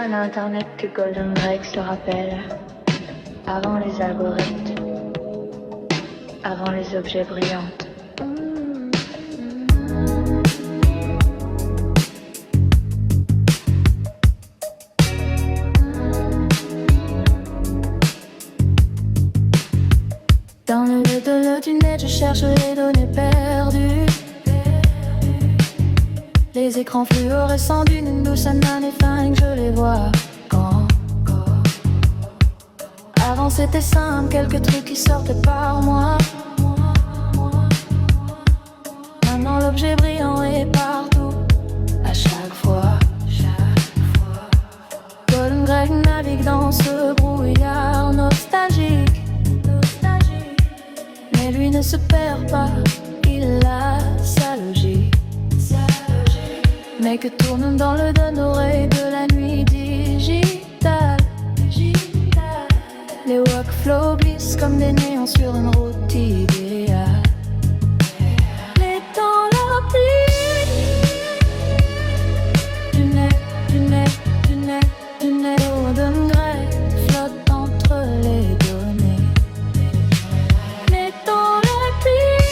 un internet que Golden Drake se rappelle. Avant les algorithmes, avant les objets brillants. Dans le vide de du net, je cherche les données perdues. Les écrans fluorescents d'une douce année fin que je les vois quand. Avant c'était simple, quelques trucs qui sortaient par moi. Maintenant l'objet brillant est partout, à chaque fois. Golden Drake navigue dans ce brouillard nostalgique. Mais lui ne se perd pas, il a sa logique. Mais que tourne dans le doré de la nuit digitale. Les workflows glissent comme des néons sur une route idéale. Les temps la pluie du net, du net, du net, du net. Golden Drake flotte entre les données. Les temps la pluie,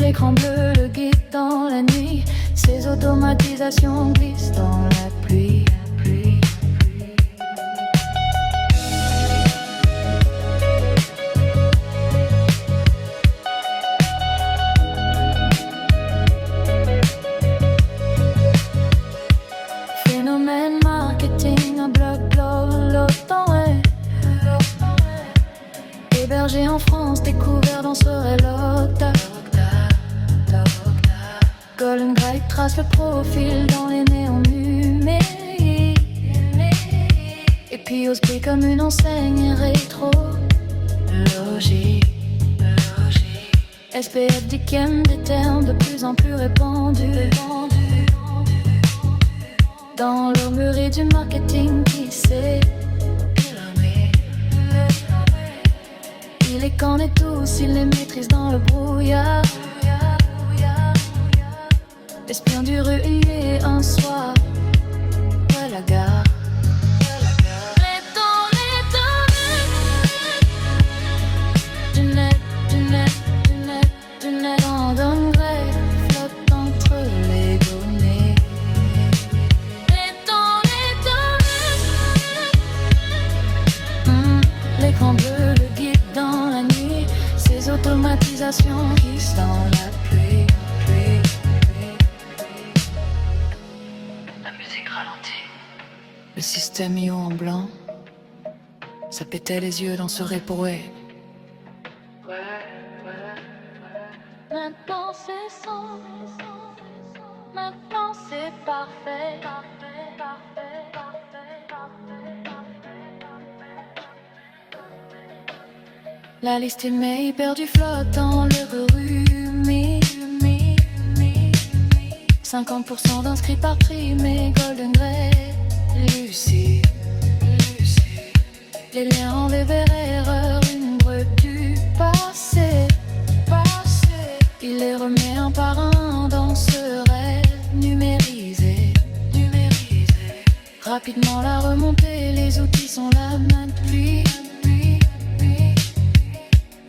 l'écran bleu le guide dans la nuit. Ces automatisations glissent dans la pluie. Phénomène marketing, un bloc l'autant hébergé en France, découvert dans ce relocta. Golden Drake trace le profil dans les néons numériques. Et puis ose brille comme une enseigne rétro logique. SPF Dickem, des termes de plus en plus répandus. Dans l'orgueil du marketing qui s'est il les connaît tous, il les maîtrise dans le brouillard. Espion du ruillé un soir, à la gare. Les temps, du net, du net, du net, du net. Golden Drake flotte entre les données. Les temps, l'écran bleu le guide dans la nuit. Ces automatisations glissent dans la pluie. Le système ion en blanc, ça pétait les yeux dans ce réproué. Maintenant c'est sans, maintenant c'est parfait. La liste est hyper du flottant, le rhume. 50% d'inscrits par prime et Golden Drake. Lucie, les liens enlevés, erreur, une brute du passé. Il les remet un par un dans ce rêve numérisé. Rapidement la remontée, les outils sont là maintenant.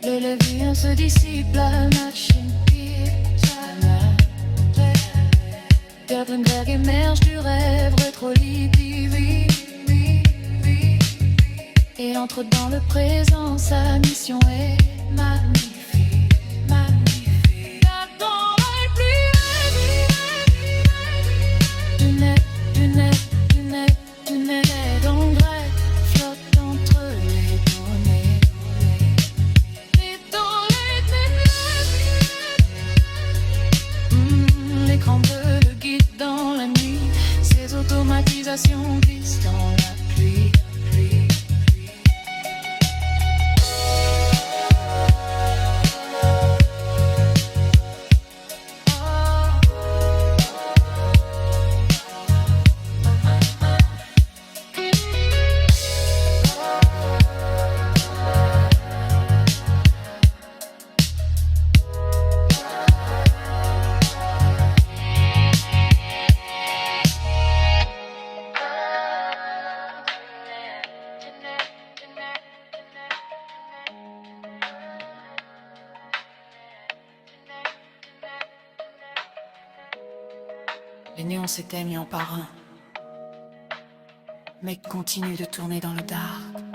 Le levier se dissipe, la machine pire. Golden Drake émerge du rêve rétro-lidivi et entre dans le présent, sa mission est magnifique. Dans la pluie, du net, du net, du net, du net. Golden Drake flotte entre les données. L'écran bleu le guide dans la nuit. Ces automatisations glissent dans la pluie. Les néons s'éteignent en par un. Mec continue de tourner dans le dark.